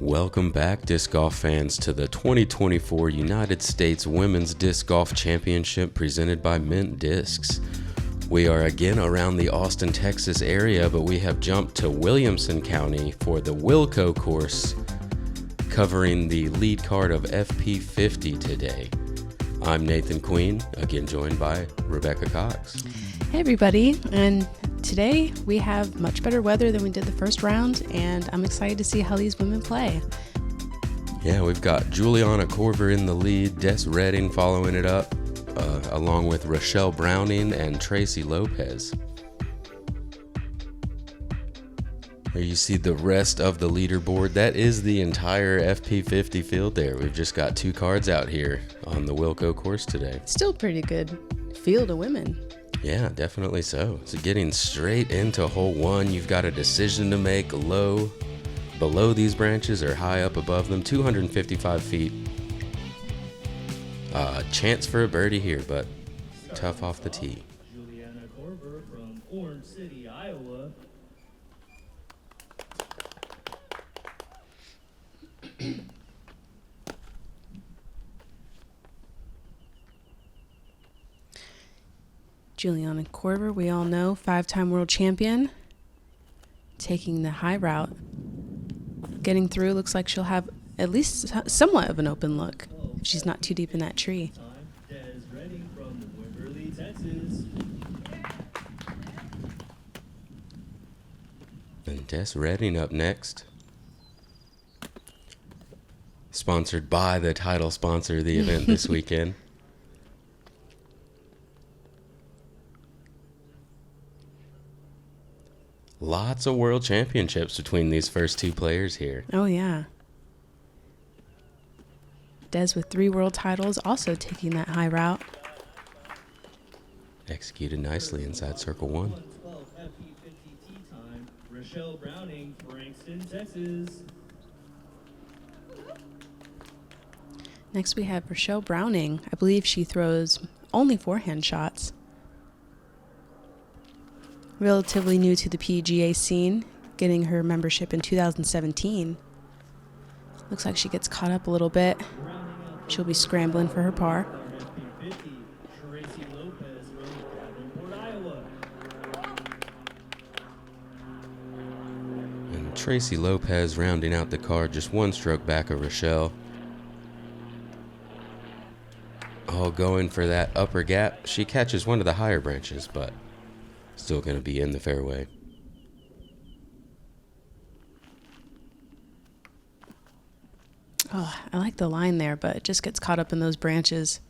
Welcome back, disc golf fans, to the 2024 United States Women's Disc Golf Championship presented by Mint Discs. We are again around the Austin, Texas area, but we have jumped to Williamson County for the Wilco course, covering the lead card of FP50 today. I'm Nathan Queen, again joined by Rebecca Cox. Hey everybody, and today we have much better weather than we did the first round, and I'm excited to see how these women play. Yeah, we've got Juliana Korver in the lead, Des Redding following it up, along with Rochelle Browning and Tracey Lopez. Here you see the rest of the leaderboard. That is the entire FP50 field there. We've just got two cards out here on the Wilco course today. Still pretty good field of women. Yeah, definitely so. So getting straight into hole one, you've got a decision to make low below these branches or high up above them, 255 feet. Chance for a birdie here, but tough off the tee. Juliana Korver from Orange City, Iowa. Juliana Korver, we all know, 5-time world champion, taking the high route. Getting through, looks like she'll have at least somewhat of an open look if she's not too deep in that tree. Des Redding from Wimberley, Texas. And Des Redding up next. Sponsored by the title sponsor of the event this weekend. Lots of world championships between these first two players here. Oh, yeah. Des with 3 world titles, also taking that high route. Executed nicely inside circle 1. 1:12 FP50 tee time. Rochelle Browning, Frankston, Texas. Next we have Rochelle Browning. I believe she throws only forehand shots. Relatively new to the PDGA scene, getting her membership in 2017. Looks like she gets caught up a little bit. She'll be scrambling for her par. FP50, Tracey Lopez from Davenport, Iowa. And Tracey Lopez rounding out the card, just one stroke back of Rochelle. All going for that upper gap. She catches one of the higher branches, but still going to be in the fairway. Oh, I like the line there, but it just gets caught up in those branches.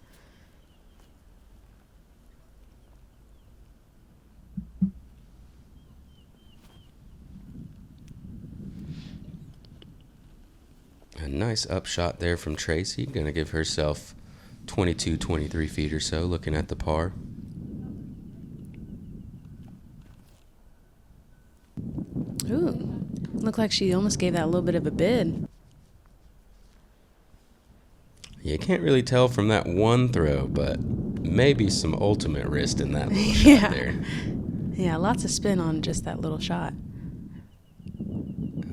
A nice upshot there from Tracey. Going to give herself 22, 23 feet or so, looking at the par. Ooh, looked like she almost gave that a little bit of a bid. You can't really tell from that one throw, but maybe some ultimate wrist in that little Yeah. shot there. Yeah, lots of spin on just that little shot.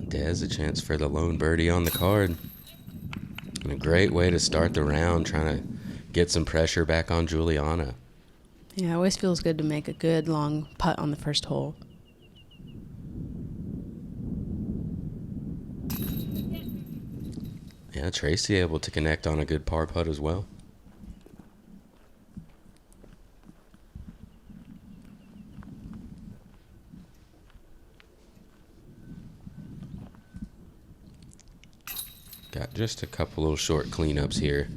Des, a chance for the lone birdie on the card. And a great way to start the round, trying to get some pressure back on Juliana. Yeah, it always feels good to make a good long putt on the first hole. Yeah, Tracey able to connect on a good par putt as well. Got just a couple little short cleanups here.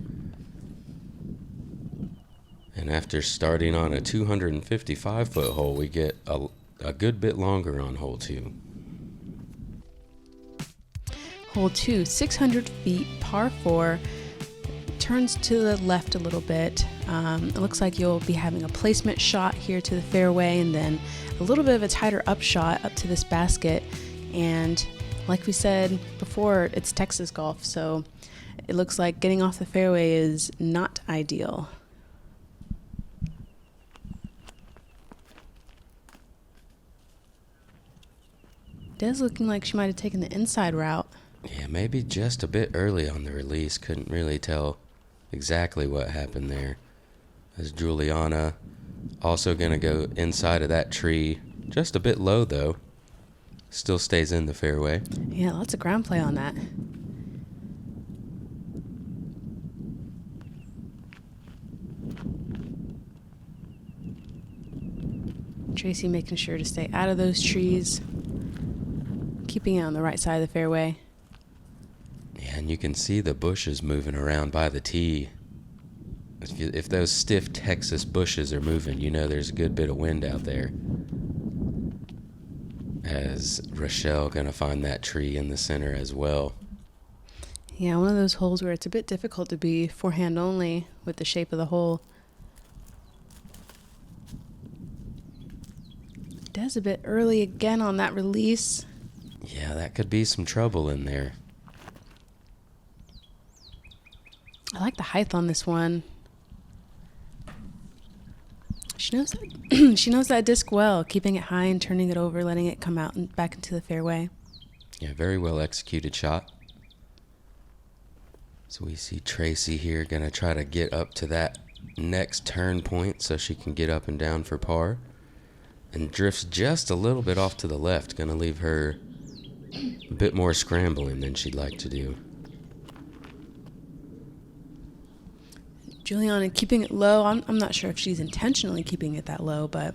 And after starting on a 255-foot hole, we get a good bit longer on hole 2. Hole 2, 600 feet, par 4. Turns to the left a little bit. It looks like you'll be having a placement shot here to the fairway, and then a little bit of a tighter up shot up to this basket. And like we said before, it's Texas golf, so it looks like getting off the fairway is not ideal. Des looking like she might have taken the inside route. Yeah, maybe just a bit early on the release. Couldn't really tell exactly what happened there. As Juliana also going to go inside of that tree. Just a bit low, though. Still stays in the fairway. Yeah, lots of ground play on that. Tracey making sure to stay out of those trees. Keeping it on the right side of the fairway. Yeah, and you can see the bushes moving around by the tee. If those stiff Texas bushes are moving, you know there's a good bit of wind out there. As Rochelle gonna find that tree in the center as well. Yeah, one of those holes where it's a bit difficult to be forehand only with the shape of the hole. Does a bit early again on that release. Yeah, that could be some trouble in there. I like the height on this one. She knows that she knows that disc well, keeping it high and turning it over, letting it come out and back into the fairway. Yeah, very well executed shot. So we see Tracey here gonna try to get up to that next turn point so she can get up and down for par. And drifts just a little bit off to the left, gonna leave her a bit more scrambling than she'd like to do. Juliana keeping it low. I'm not sure if she's intentionally keeping it that low, but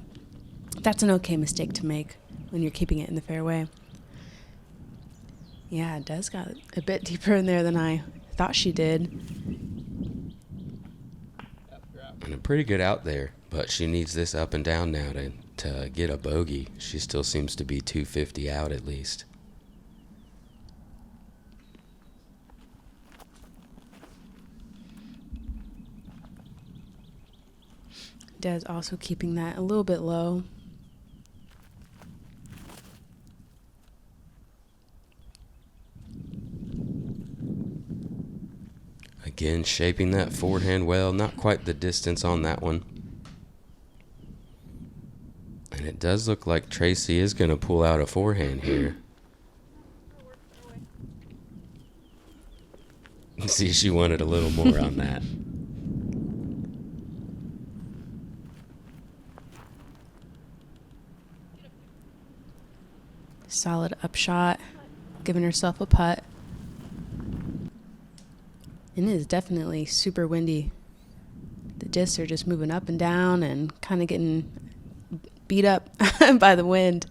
that's an okay mistake to make when you're keeping it in the fairway. Yeah, it does got a bit deeper in there than I thought she did. And a pretty good out there, but she needs this up and down now to get a bogey. She still seems to be 250 out at least. Des also keeping that a little bit low. Again, shaping that forehand well. Not quite the distance on that one. And it does look like Tracey is going to pull out a forehand here. See, she wanted a little more on that. Solid upshot, giving herself a putt. And it is definitely super windy. The discs are just moving up and down and kind of getting beat up by the wind.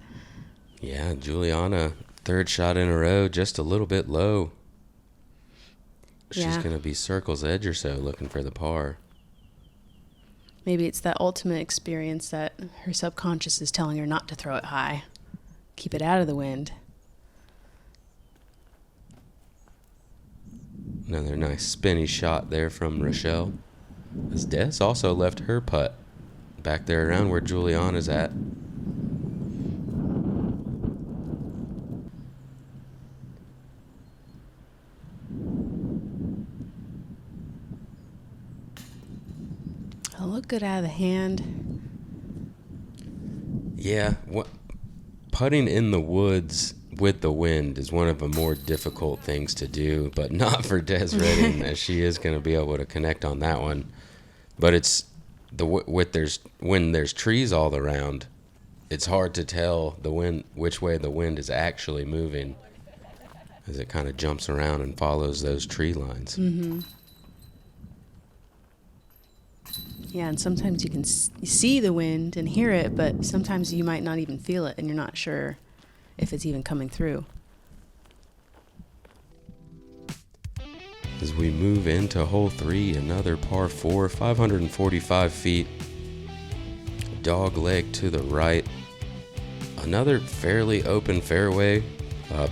Yeah, Juliana, third shot in a row, just a little bit low. She's Yeah. going to be circle's edge or so looking for the par. Maybe it's that ultimate experience that her subconscious is telling her not to throw it high. Keep it out of the wind. Another nice spinny shot there from Rochelle. As Des also left her putt back there around where Juliana's at. It'll look good out of the hand. Yeah, putting in the woods with the wind is one of the more difficult things to do, but not for Des Redding, as she is going to be able to connect on that one. But it's when there's trees all around, it's hard to tell which way the wind is actually moving, as it kind of jumps around and follows those tree lines. Mm-hmm. Yeah, and sometimes you can see the wind and hear it, but sometimes you might not even feel it, and you're not sure if it's even coming through. As we move into hole 3, another par 4, 545 feet. Dog leg to the right. Another fairly open fairway,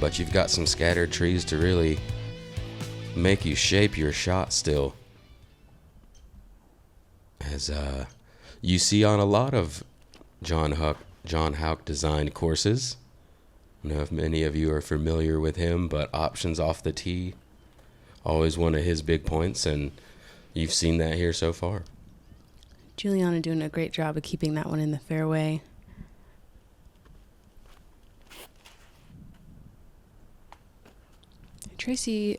but you've got some scattered trees to really make you shape your shot still. As you see on a lot of John Houck designed courses. I don't know if many of you are familiar with him, but options off the tee, always one of his big points, and you've seen that here so far. Juliana doing a great job of keeping that one in the fairway. Tracey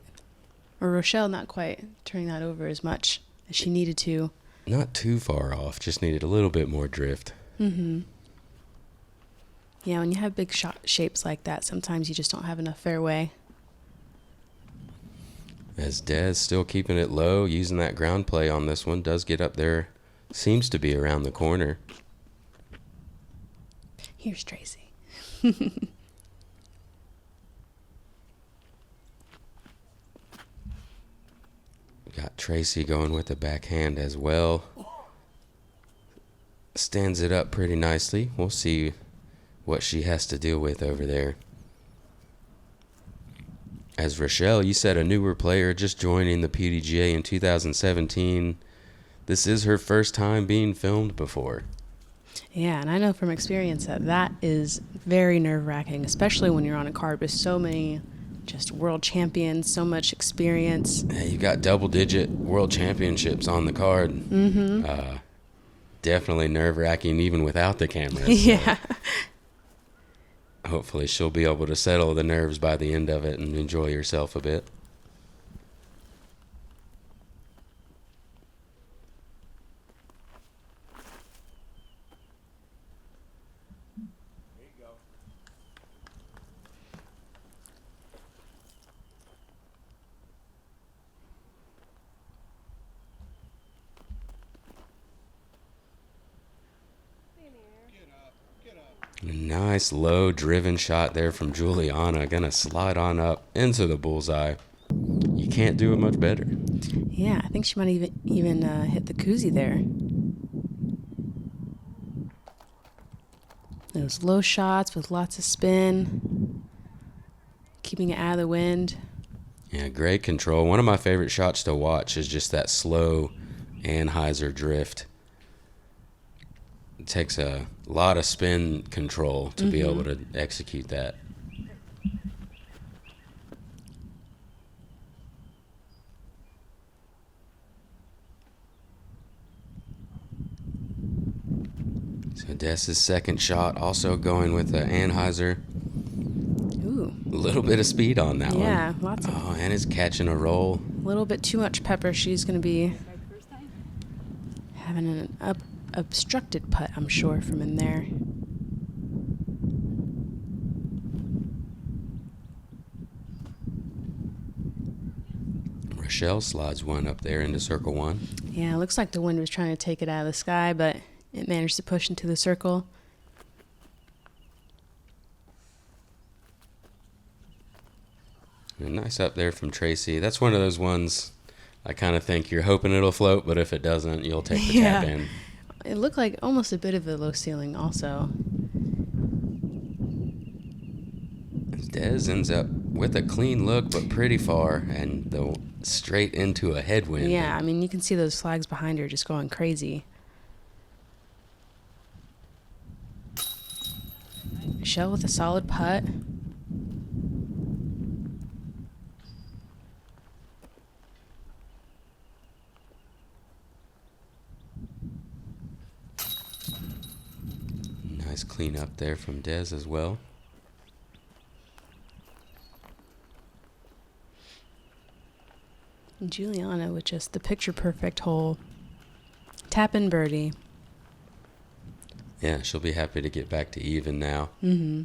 or Rochelle not quite turning that over as much as she needed to. Not too far off, just needed a little bit more drift. Mm-hmm. Yeah, when you have big shot shapes like that, sometimes you just don't have enough fairway. As Des still keeping it low, using that ground play on this one, does get up there, seems to be around the corner. Here's Tracey. Got Tracey going with the backhand as well. Stands it up pretty nicely. We'll see what she has to deal with over there. As Rochelle, you said a newer player just joining the PDGA in 2017. This is her first time being filmed before. Yeah, and I know from experience that is very nerve-wracking, especially when you're on a card with so many just world champions, so much experience. Hey, you got double-digit world championships on the card. Mm-hmm. Definitely nerve-wracking even without the cameras. Yeah. Hopefully she'll be able to settle the nerves by the end of it and enjoy herself a bit. Nice low driven shot there from Juliana. Gonna slide on up into the bullseye. You can't do it much better. Yeah, I think she might even hit the koozie there. Those low shots with lots of spin, keeping it out of the wind. Yeah, great control. One of my favorite shots to watch is just that slow Anheuser drift. It takes a lot of spin control to be able to execute that. So Des' second shot also going with the Anheuser. Ooh. A little bit of speed on that one. Yeah, lots of. Oh, and it's catching a roll. A little bit too much pepper. She's going to be having an obstructed putt, I'm sure, from in there. Rochelle slides one up there into circle one. Yeah, it looks like the wind was trying to take it out of the sky, but it managed to push into the circle. And nice up there from Tracey. That's one of those ones I kind of think you're hoping it'll float, but if it doesn't, you'll take the tap in. It looked like almost a bit of a low ceiling also. Des ends up with a clean look, but pretty far, and straight into a headwind. Yeah, I mean, you can see those flags behind her just going crazy. Rochelle with a solid putt. Nice clean up there from Des as well. And Juliana with just the picture perfect hole. Tap in birdie. Yeah, she'll be happy to get back to even now. Mm-hmm.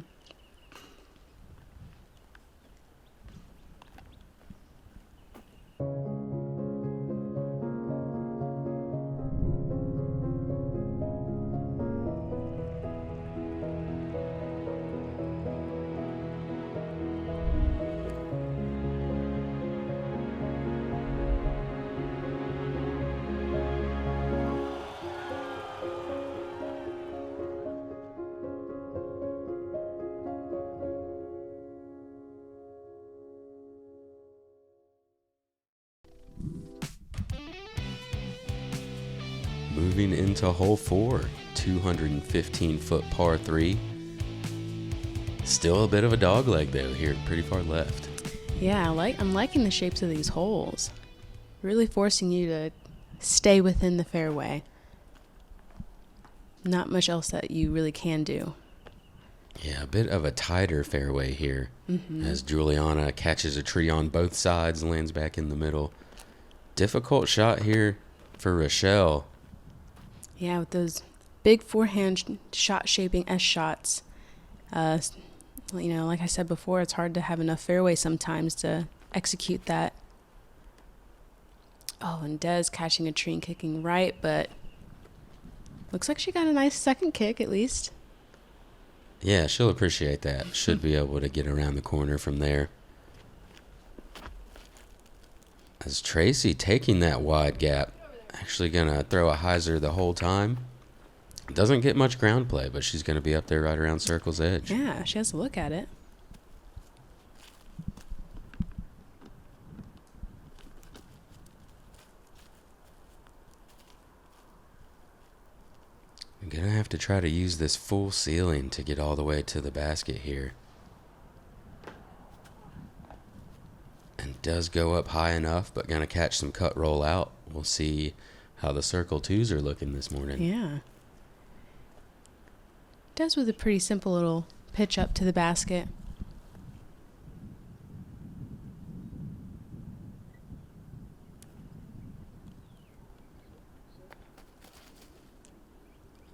Moving into hole 4, 215-foot par 3. Still a bit of a dog leg though here, pretty far left. Yeah, I'm liking the shapes of these holes. Really forcing you to stay within the fairway. Not much else that you really can do. Yeah, a bit of a tighter fairway here as Juliana catches a tree on both sides, lands back in the middle. Difficult shot here for Rochelle. Yeah, with those big forehand shot shaping S shots. Like I said before, it's hard to have enough fairway sometimes to execute that. Oh, and Des catching a tree and kicking right, but looks like she got a nice second kick at least. Yeah, she'll appreciate that. Should be able to get around the corner from there. As Tracey taking that wide gap, actually going to throw a hyzer the whole time. Doesn't get much ground play, but she's going to be up there right around circle's edge. Yeah, she has to look at it. I'm going to have to try to use this full ceiling to get all the way to the basket here. And does go up high enough, but going to catch some cut roll out. We'll see how the circle twos are looking this morning. Yeah. Does with a pretty simple little pitch up to the basket.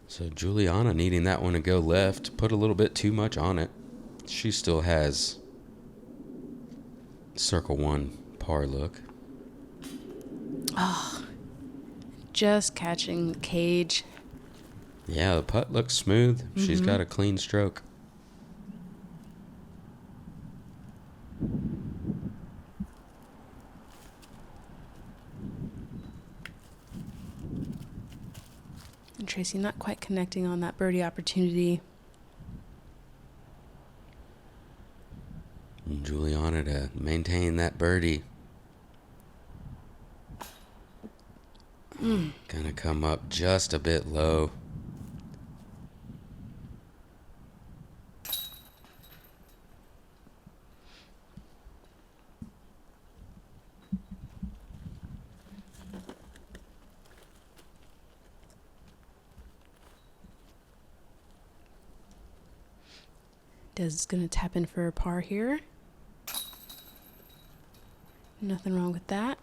So Juliana needing that one to go left, put a little bit too much on it. She still has circle one par look. Oh, just catching the cage. Yeah, the putt looks smooth. She's got a clean stroke. And Tracey not quite connecting on that birdie opportunity. And Juliana to maintain that birdie. Gonna come up just a bit low. Des is going to tap in for a par here. Nothing wrong with that.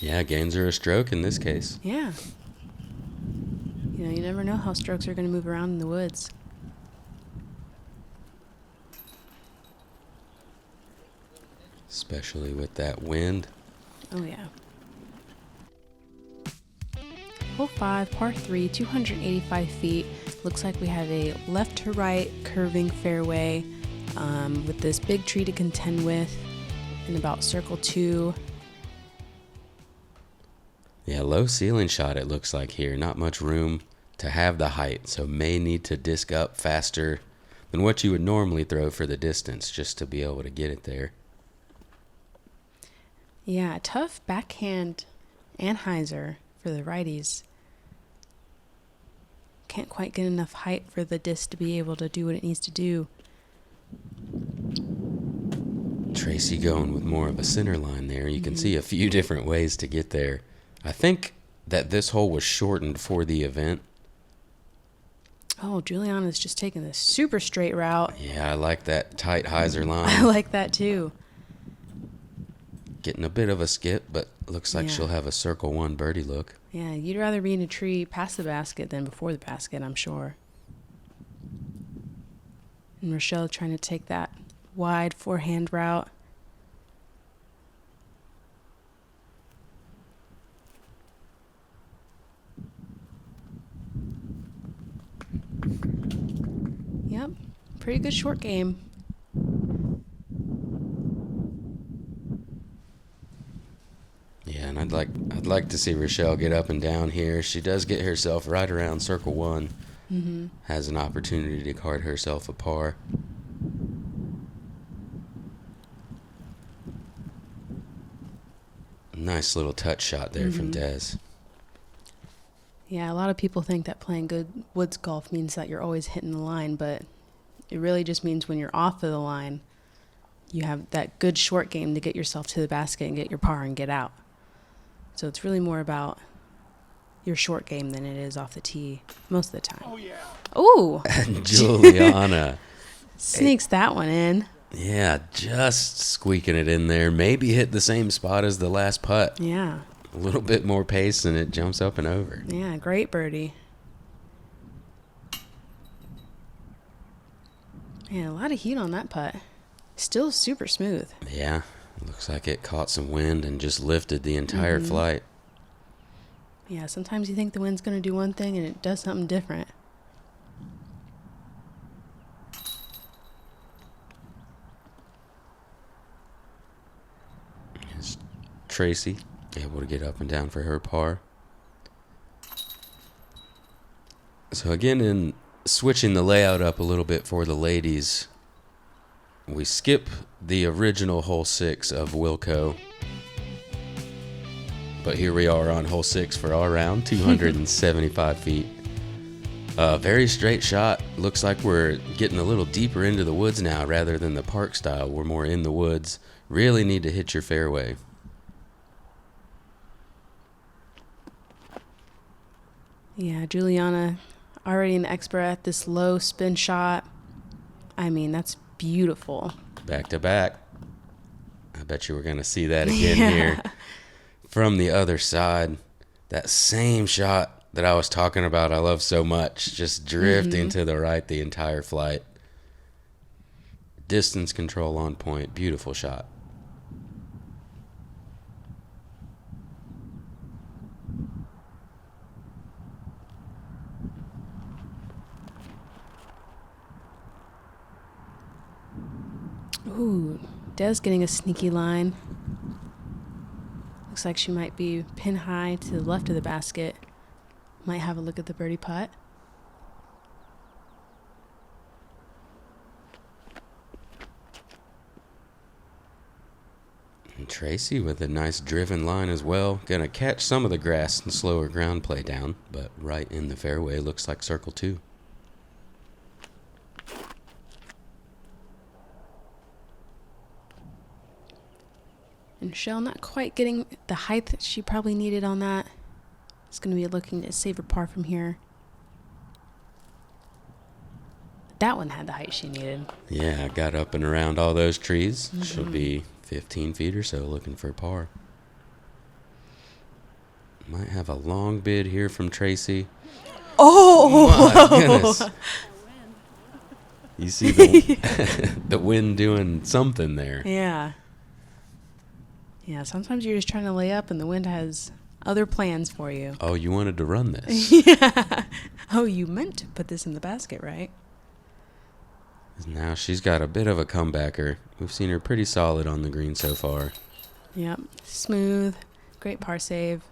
Yeah, gains are a stroke in this case. Yeah. You never know how strokes are going to move around in the woods. Especially with that wind. Oh, yeah. Hole 5, par 3, 285 feet. Looks like we have a left to right curving fairway with this big tree to contend with in about circle 2. Yeah, low ceiling shot it looks like here. Not much room to have the height, so may need to disc up faster than what you would normally throw for the distance just to be able to get it there. Yeah, tough backhand and hyzer for the righties. Can't quite get enough height for the disc to be able to do what it needs to do. Tracey going with more of a center line there. You can see a few different ways to get there. I think that this hole was shortened for the event. Oh, Juliana's just taking this super straight route. Yeah, I like that tight hyzer line. I like that too. Getting a bit of a skip, but looks like Yeah. she'll have a circle 1 birdie look. Yeah, you'd rather be in a tree past the basket than before the basket, I'm sure. And Rochelle trying to take that wide forehand route. Yep, pretty good short game. Yeah, and I'd like to see Rochelle get up and down here. She does get herself right around circle 1. Has an opportunity to card herself a par. Nice little touch shot there from Des. Yeah, a lot of people think that playing good woods golf means that you're always hitting the line, but it really just means when you're off of the line, you have that good short game to get yourself to the basket and get your par and get out. So it's really more about your short game than it is off the tee most of the time. Oh, yeah. Ooh. Juliana. Sneaks that one in. Yeah, just squeaking it in there. Maybe hit the same spot as the last putt. Yeah. A little bit more pace and it jumps up and over. Yeah, great birdie. Yeah, a lot of heat on that putt. Still super smooth. Yeah, looks like it caught some wind and just lifted the entire flight. Yeah, sometimes you think the wind's going to do one thing and it does something different. Is Tracey able to get up and down for her par. So again, in switching the layout up a little bit for the ladies, we skip the original hole 6 of Wilco. But here we are on hole 6 for our round, 275 feet. Very straight shot. Looks like we're getting a little deeper into the woods now rather than the park style. We're more in the woods. Really need to hit your fairway. Yeah, Juliana, already an expert at this low spin shot. I mean, that's beautiful. Back to back. I bet you we're going to see that again here. From the other side, that same shot that I was talking about I love so much, just drifting to the right the entire flight. Distance control on point. Beautiful shot. Ooh, Des getting a sneaky line. Looks like she might be pin high to the left of the basket. Might have a look at the birdie putt. And Tracey with a nice driven line as well. Gonna catch some of the grass and slow her ground play down, but right in the fairway looks like circle 2. And Rochelle not quite getting the height that she probably needed on that. It's going to be looking to save her par from here. That one had the height she needed. Yeah, got up and around all those trees. She'll be 15 feet or so looking for par. Might have a long bid here from Tracey. Oh! My goodness. You see the wind doing something there. Yeah. Yeah, sometimes you're just trying to lay up and the wind has other plans for you. Oh, you wanted to run this. Yeah. Oh, you meant to put this in the basket, right? Now she's got a bit of a comebacker. We've seen her pretty solid on the green so far. Yep. Smooth. Great par save.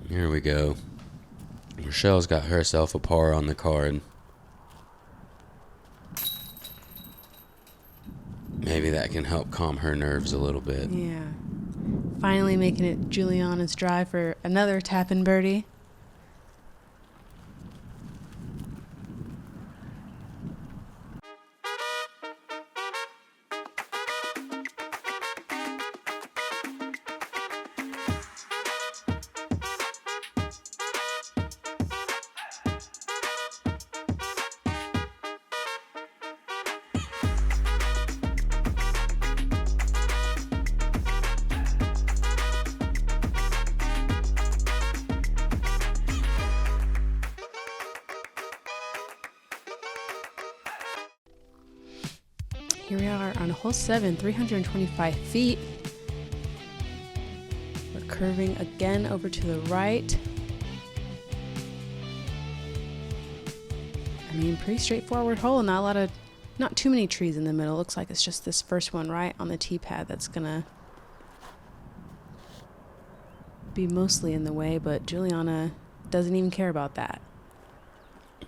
Here we go. Rochelle's got herself a par on the card. Maybe that can help calm her nerves a little bit. Yeah. Finally making it Juliana's drive for another tap-in birdie. Here we are on hole 7, 325 feet. We're curving again over to the right. I mean, pretty straightforward hole. Not too many trees in the middle. Looks like it's just this first one right on the tee pad that's gonna be mostly in the way, but Juliana doesn't even care about that.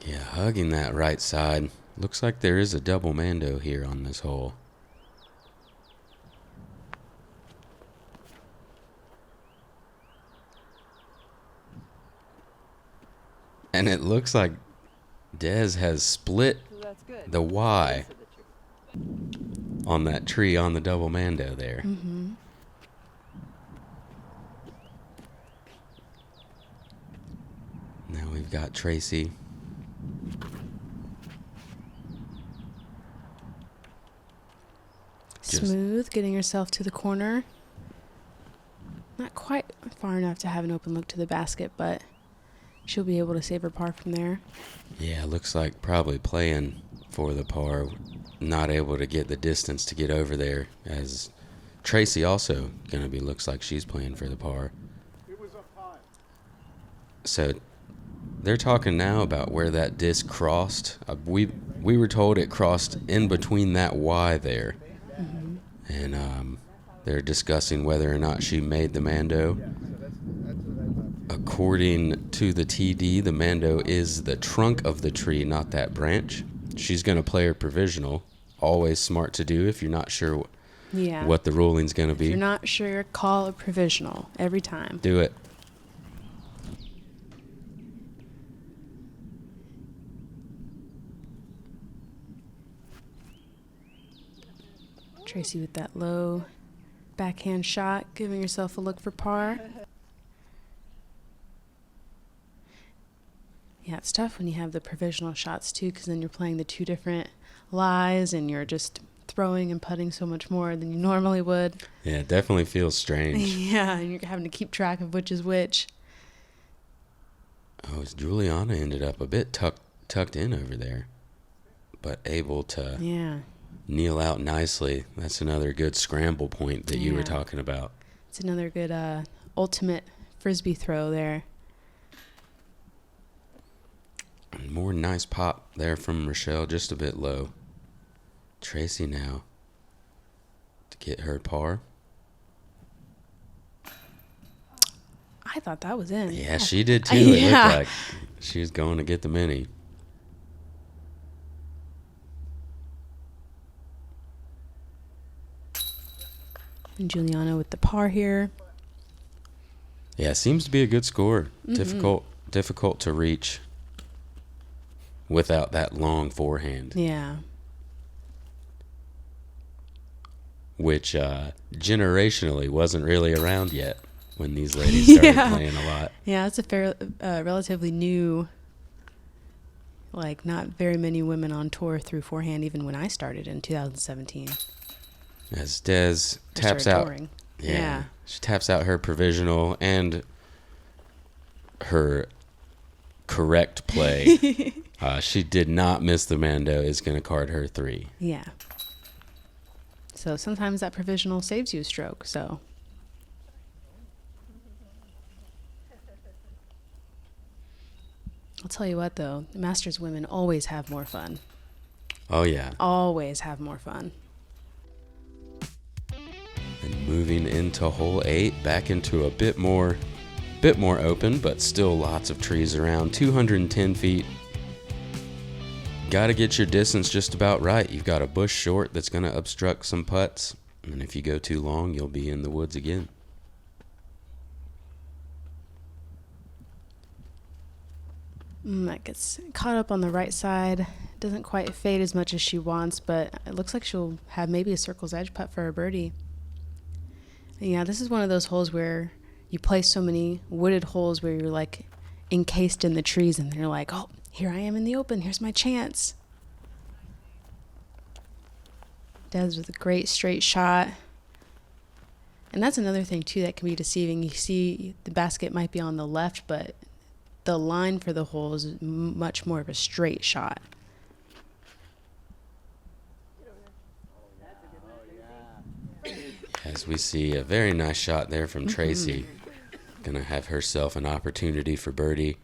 Yeah, hugging that right side. Looks like there is a double mando here on this hole. And it looks like Des has split the Y on that tree on the double Mando there. Mm-hmm. Now we've got Tracey. Smooth, getting herself to the corner. Not quite far enough to have an open look to the basket, but she'll be able to save her par from there. Yeah, looks like probably playing for the par. Not able to get the distance to get over there, as Tracey also going to be, looks like she's playing for the par. So they're talking now about where that disc crossed. We were told it crossed in between that Y there. Mm-hmm. And they're discussing whether or not she made the Mando. According to the TD, the Mando is the trunk of the tree, not that branch. She's going to play her provisional. Always smart to do if you're not sure what the ruling's going to be. If you're not sure, call a provisional every time. Do it. Tracey with that low backhand shot, giving herself a look for par. Yeah, it's tough when you have the provisional shots too, because then you're playing the two different lies and you're just throwing and putting so much more than you normally would. Yeah, it definitely feels strange. Yeah, and you're having to keep track of which is which. Oh, Juliana ended up a bit tucked in over there, but able to kneel out nicely. That's another good scramble point that you were talking about. It's another good ultimate frisbee throw there. And more nice pop there from Rochelle, just a bit low. Tracey now to get her par. I thought that was in. Yeah, she did too. It looked like she was going to get the mini. And Juliana with the par here. Yeah, seems to be a good score. Mm-hmm. Difficult to reach without that long forehand. Yeah. Which generationally wasn't really around yet when these ladies started playing a lot. Yeah, it's a relatively new, like not very many women on tour through forehand even when I started in 2017. As Des taps out. Yeah. She taps out her provisional and her correct play. She did not miss the Mando, is going to card her 3. Yeah. So sometimes that provisional saves you a stroke, so. I'll tell you what, though. The Masters women always have more fun. Oh, yeah. Always have more fun. And moving into hole 8, back into a bit more open, but still lots of trees around. 210 feet. Got to get your distance just about right. You've got a bush short that's going to obstruct some putts, and if you go too long, you'll be in the woods again. That gets caught up on the right side. Doesn't quite fade as much as she wants, but it looks like she'll have maybe a circle's edge putt for a birdie. And yeah, this is one of those holes where you play so many wooded holes where you're like encased in the trees and you're like, oh, here I am in the open. Here's my chance. Des with a great straight shot. And that's another thing, too, that can be deceiving. You see the basket might be on the left, but the line for the hole is much more of a straight shot. As we see a very nice shot there from Tracey. Going to have herself an opportunity for birdie.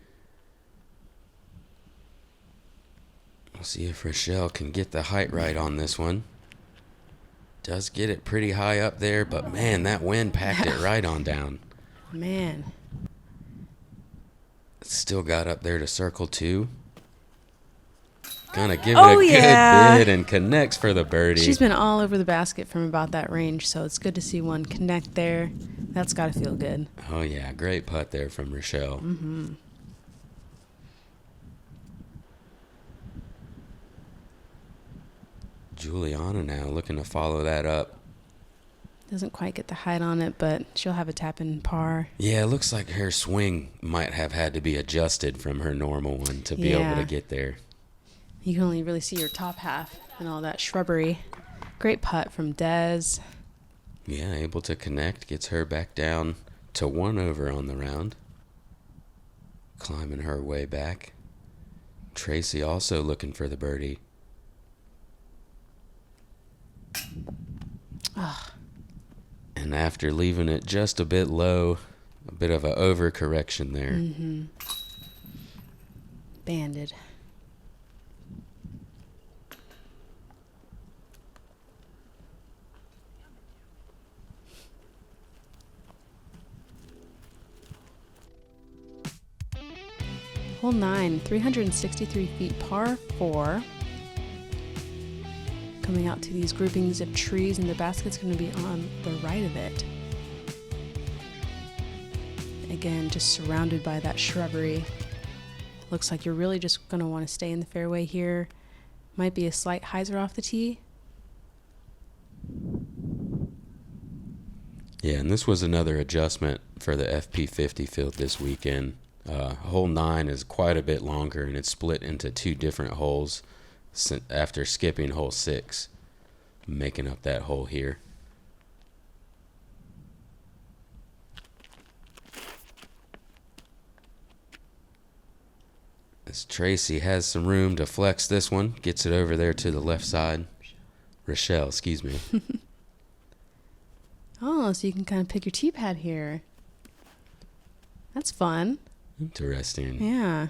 We'll see if Rochelle can get the height right on this one. Does get it pretty high up there, but man, that wind packed it right on down. Man. Still got up there to circle 2. Gonna give it a good bid and connects for the birdie. She's been all over the basket from about that range, so it's good to see one connect there. That's got to feel good. Oh, yeah. Great putt there from Rochelle. Juliana now looking to follow that up. Doesn't quite get the height on it, but she'll have a tap in par. Yeah, it looks like her swing might have had to be adjusted from her normal one to be able to get there. You can only really see your top half and all that shrubbery. Great putt from Des. Yeah, able to connect, gets her back down to 1 over on the round. Climbing her way back. Tracey also looking for the birdie. Ugh. And after leaving it just a bit low, a bit of an overcorrection there. Mm-hmm. Banded. Hole 9, 363 feet, par 4. Coming out to these groupings of trees, and the basket's going to be on the right of it. Again, just surrounded by that shrubbery. Looks like you're really just going to want to stay in the fairway here. Might be a slight hyzer off the tee. Yeah, and this was another adjustment for the FP50 field this weekend. Hole 9 is quite a bit longer, and it's split into 2 different holes after skipping hole 6, making up that hole here. As Tracey has some room to flex this one, gets it over there to the left side. Rochelle, excuse me. Oh, so you can kind of pick your tee pad here. That's fun. Interesting. Yeah.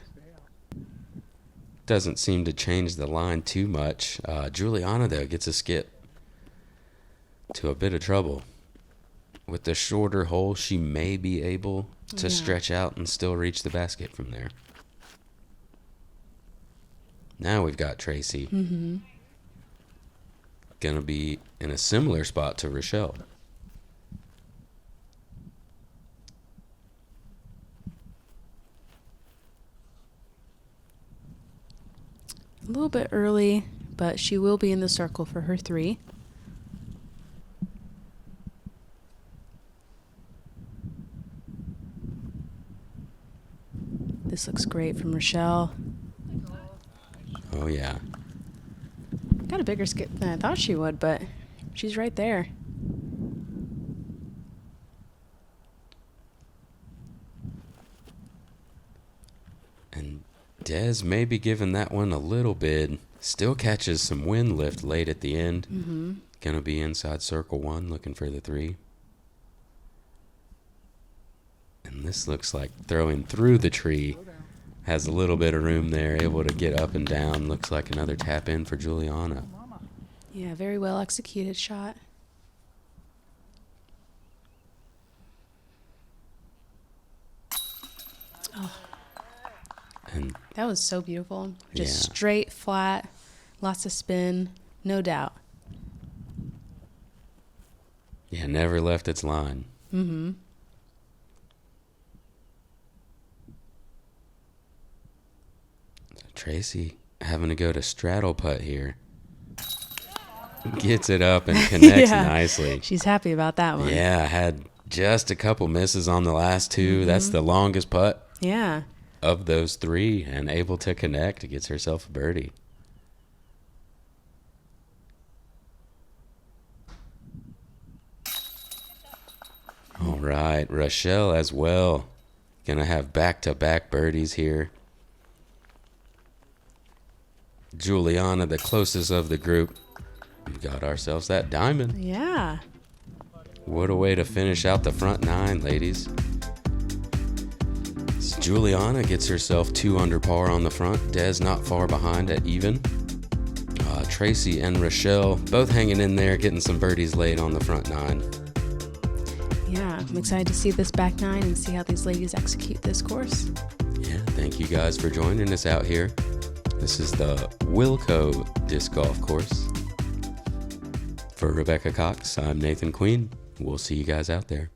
Doesn't seem to change the line too much. Juliana, though, gets a skip to a bit of trouble. With the shorter hole, she may be able to stretch out and still reach the basket from there. Now we've got Tracey. Mm-hmm. Gonna be in a similar spot to Rochelle. A little bit early, but she will be in the circle for her 3. This looks great from Rochelle. Oh, yeah. Got a bigger skip than I thought she would, but she's right there. And Des may be giving that one a little bid. Still catches some wind lift late at the end. Mm-hmm. Gonna be inside circle 1, looking for the 3. And this looks like throwing through the tree. Has a little bit of room there, able to get up and down. Looks like another tap in for Juliana. Yeah, very well executed shot. Oh, And that was so beautiful. Just Yeah. straight, flat, lots of spin, no doubt. yeah, never left its line. Mm-hmm. Tracey having to go to straddle putt here. Gets it up and connects Yeah. nicely. She's happy about that one. Yeah, had just a couple misses on the last 2. That's the longest putt Yeah. of those 3, and able to connect. Gets herself a birdie. All right, Rochelle as well. Gonna have back-to-back birdies here. Juliana, the closest of the group. We've got ourselves that diamond. Yeah. What a way to finish out the front 9, ladies. So Juliana gets herself 2 under par on the front. Des not far behind at even. Tracey and Rochelle both hanging in there, getting some birdies late on the front 9. Yeah. I'm excited to see this back 9 and see how these ladies execute this course. Yeah, thank you guys for joining us out here. This is the Wilco Disc Golf Course. For Rebecca Cox, I'm Nathan Queen. We'll see you guys out there.